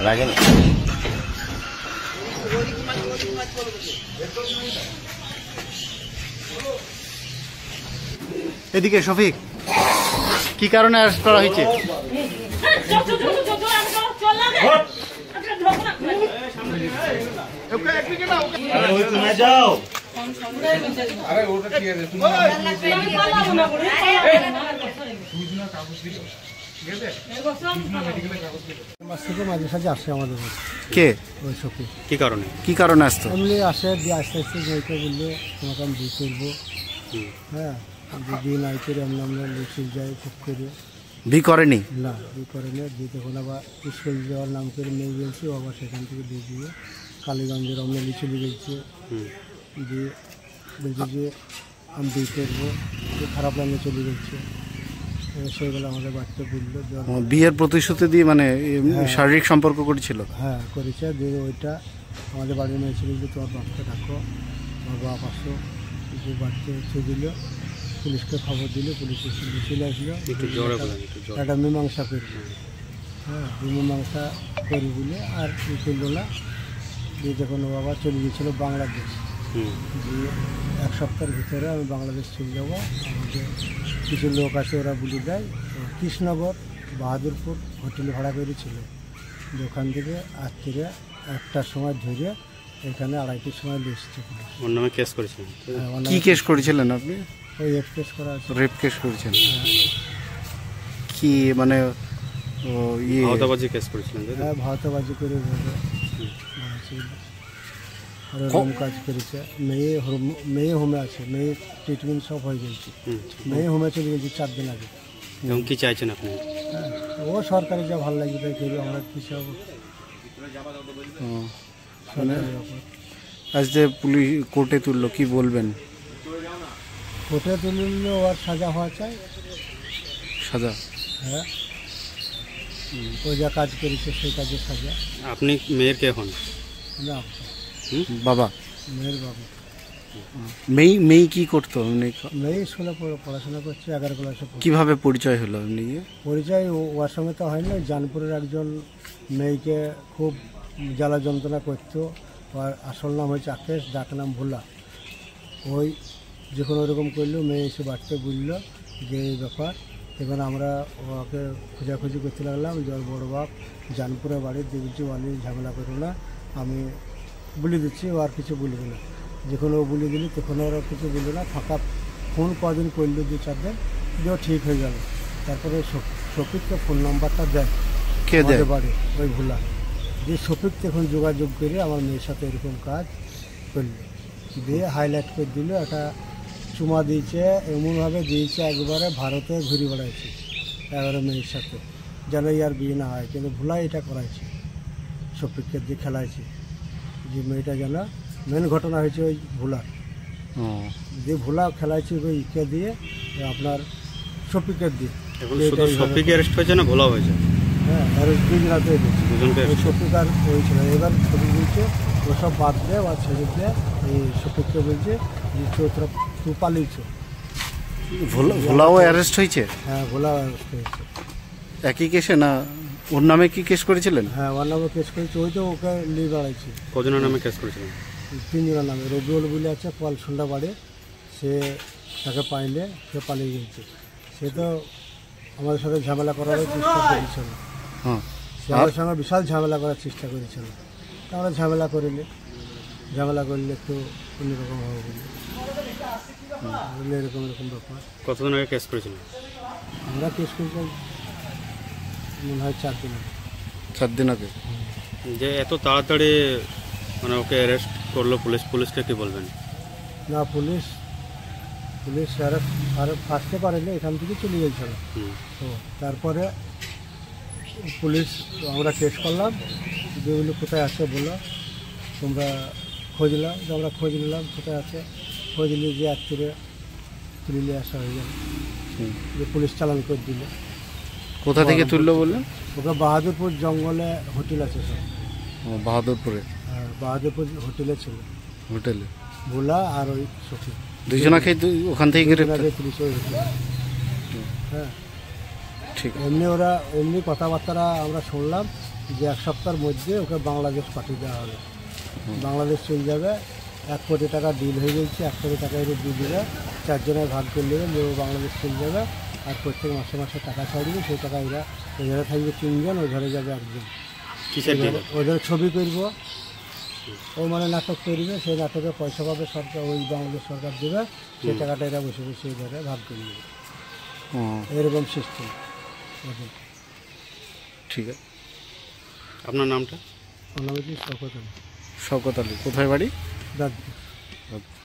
লাগেন এদিকে শফিক কি কারণে অ্যারেস্ট করা হয়েছে? মাঝে সাঝে আসে আমাদের কে ওই শফিক। কি কারণে আসতো? এমনি আসে দিয়ে আস্তে আস্তে বইতে বললে তোমাকে আমি বিয়ে করবো। হ্যাঁ, বিয়ে নাই করে আমরা লিখে যাই খুব করে। বিয়ে করেনি? না, বিয়ে করেনি। দিয়ে তখন আবার স্কুল যাওয়ার নাম করে মেয়ে গেছি, আবার সেখান থেকে দিয়ে দিয়ে কালীগঞ্জের আমরা লিচুলি গেছি। দিয়ে বলছি যে আমি বিয়ে করবো, খারাপ লাগে চলে গেছে। সেগুলো আমাদের বাড়িতে বললো বিয়ের প্রতিশ্রুতি দিয়ে, মানে শারীরিক সম্পর্ক করেছিল। হ্যাঁ করেছে। দিয়ে ওইটা আমাদের বাড়ির মেয়ে ছিল যে তোমার বাপকে ডাকো, তোমার বাপ আসো। যে বাড়িতে এসে দিল, পুলিশকে খবর দিল, পুলিশ চলে আসলো। একটা মীমাংসা করবো। হ্যাঁ, মীমাংসা করি বলে আর করলো না। দিয়ে যখন বাবা চলে গিয়েছিলো বাংলাদেশ, যে এক সপ্তাহের ভিতরে আমি বাংলাদেশ চলে যাবো। আমাদের কিছু লোক আছে, ওরা বলে দেয় কৃষ্ণনগর বাহাদুরপুর হোটেল ভাড়া করেছিল। ওখান থেকে রাত্রে 1টার সময় ধরে এখানে 2:30টার সময় এসেছে পুলিশ। ওর নামে কেস করেছিলেন? কি কেস করেছিলেন আপনি? ওই রেপ কেস করা আছে। রেপ কেস করেছেন? কি মানে ভাওতাবাজি কেস করেছিলেন? হ্যাঁ, ভাওতাবাজি করে কাজ করেছে। মেয়ে হোমে আছে, মেয়ে ট্রিটমেন্ট সব হয়ে গেছে। মেয়ে হোমে চলে গেছে 4 দিন আগে। এবং কি চাইছেন আপনি? হ্যাঁ, ও সরকারি যা ভালো লাগবে তাই করবে, আমরা কি সব। আজ যে পুলিশ কোর্টে তুললো, কি বলবেন? কোর্টে তুললে ওর সাজা হওয়া চাই। সাজা? হ্যাঁ, ও যা কাজ করেছে সেই কাজের সাজা। আপনি মেয়ের কে হন? না, বাবা। মেয়ের বাবা। মেয়ে কি করতো? মেয়ে স্কুলে পড়াশোনা করছে, 11 ক্লাসে। কিভাবে পরিচয় হলো এমনি? পরিচয় ওর সঙ্গে তো হয়নি। জানপুরের একজন মেয়েকে খুব জ্বালা যন্ত্রণা করতো। ওর আসল নাম হয়েছে আকেশ, ডাক নাম ভোলা। ওই যখন ওরকম করলো, মেয়ে এসে বাড়িতে বললো যে এই ব্যাপার। এবার আমরা ওকে খোঁজাখুঁজি করতে লাগলাম যে ওর বড়ো বাপ জানপুরে বাড়ি। দেখছি ওয়ালি ঝামেলা করো না, আমি বলে দিচ্ছি, ও আর কিছু বলবে না। যখন ও বলে দিলি তখন ওরা কিছু বললো না। ফাঁকা ফোন কদিন করলো, 2-4 দিন, যে ও ঠিক হয়ে গেল। তারপরে শফিককে ফোন নাম্বারটা দেয়। কে দেয়? বাড়ি ওই ভোলা। যে শফিক তখন যোগাযোগ করে আমার মেয়ের সাথে এরকম কাজ করলো। দিয়ে হাইলাইট করে দিল, একটা চুমা দিয়েছে, এমনভাবে দিয়েছে একবারে ভারতে ঘুরে বেড়াইছে এবারে মেয়ের সাথে, যেন ইয়ার বিয়ে না হয়। কিন্তু ভোলা এটা করাইছে, শফিককে দিয়ে খেলাইছে যে মেয়েটা যেন। মেন ঘটনা হয়েছে ওই ভোলার। দিয়ে ভোলা খেলাইছে ওই ইকে দিয়ে, আপনার শফিকের দিয়ে। শফিক অ্যারেস্ট হয়েছে না ভোলা হয়েছে? হ্যাঁ, অ্যারেস্ট 2 জনাতে হয়েছে। শফিক আর ওই ছিল। এবার শফিক বলছে ওসব বাদ দে বা ছেড়ে দে। এই শফিককে বলছে যে তোরা তুই পালিয়েছ। ভোলাও অ্যারেস্ট হয়েছে? হ্যাঁ, ভোলাও অ্যারেস্ট হয়েছে। একই কেসে না? ওর নামে কি কেস করেছিলেন? হ্যাঁ, ওর নামে কেস করেছে। ওই তো ওকে নিয়ে বেড়াইছে। কজনের নামে কেস করেছিলেন? 3 জনের নামে। রবিউল বলে আছে পালসুন্ডা বাড়ি, সে তাকে পাইলে সে পালিয়ে গেছে। সে তো আমাদের সাথে ঝামেলা করার চেষ্টা করেছিল। সে আমাদের সঙ্গে বিশাল ঝামেলা করার চেষ্টা করেছিল। আমরা ঝামেলা করিনি। ঝামেলা করলে একটু অন্যরকম হবে বলে এরকম ব্যাপার। কতদিন আগে কেস করেছিলেন? আমরা কেস করেছি মনে হয় 4 দিন আগে। 4 দিন আগে? যে এত তাড়াতাড়ি মানে ওকে অ্যারেস্ট করলো পুলিশকে কি বলবেন? না, পুলিশ আর ফাঁসতে পারেনি, এখান থেকে চলে গেছিল। তো তারপরে পুলিশ আমরা কেস করলাম, যেগুলো কোথায় আছে বলো, তোমরা খোঁজলাম। যে আমরা খোঁজ নিলাম কোথায় আছে, খোঁজ নিয়ে যে আজকে তুলে নিয়ে আসা হয়ে গেল। যে পুলিশ চালান করে দিল। কোথা থেকে তুললো বললেন? ওকে বাহাদুরপুর জঙ্গলে হোটেল আছে সব, বাহাদুরপুরে আর বাহাদুরপুর হোটেলে ছিল, হোটেলে ভোলা আর ওই সখী দুজনাকে ওখান থেকে গ্রেপ্তার। দুজনাকে পুলিশ ওই হোটেলে। হ্যাঁ, ঠিক আছে। এমনি কথাবার্তা আমরা শুনলাম যে 1 সপ্তাহের মধ্যে ওকে বাংলাদেশ পাঠিয়ে দেওয়া হবে, বাংলাদেশ চলে যাবে। 1 কোটি টাকা ডিল হয়ে গেছে, 1 কোটি টাকা এর দিয়ে দিলে 4 জনের ভাগ করে নেবে, যে ও বাংলাদেশ চলে যাবে আর প্রত্যেক মাসে মাসে টাকা ছাড়বে, সেই টাকা এরা ওই ঘরে থাকবে 3 জন, ওই ঘরে যাবে 1 জন। কিসের ডিল? ওদের ছবি করব, ও মানে নাটক করবে, সেই নাটকে পয়সা পাবে সরকার, ওই বাংলাদেশ সরকার দেবে, সেই টাকাটা এরা বসে বসে এই ঘরে ভাগ করে নেবে, ও, এরকম সিস্টেম ওদের। ঠিক আছে। আপনার নামটা? আমার নাম হচ্ছে শওকত আলী, শওকত আলী। কোথায় বাড়ি? দাঁতপুর।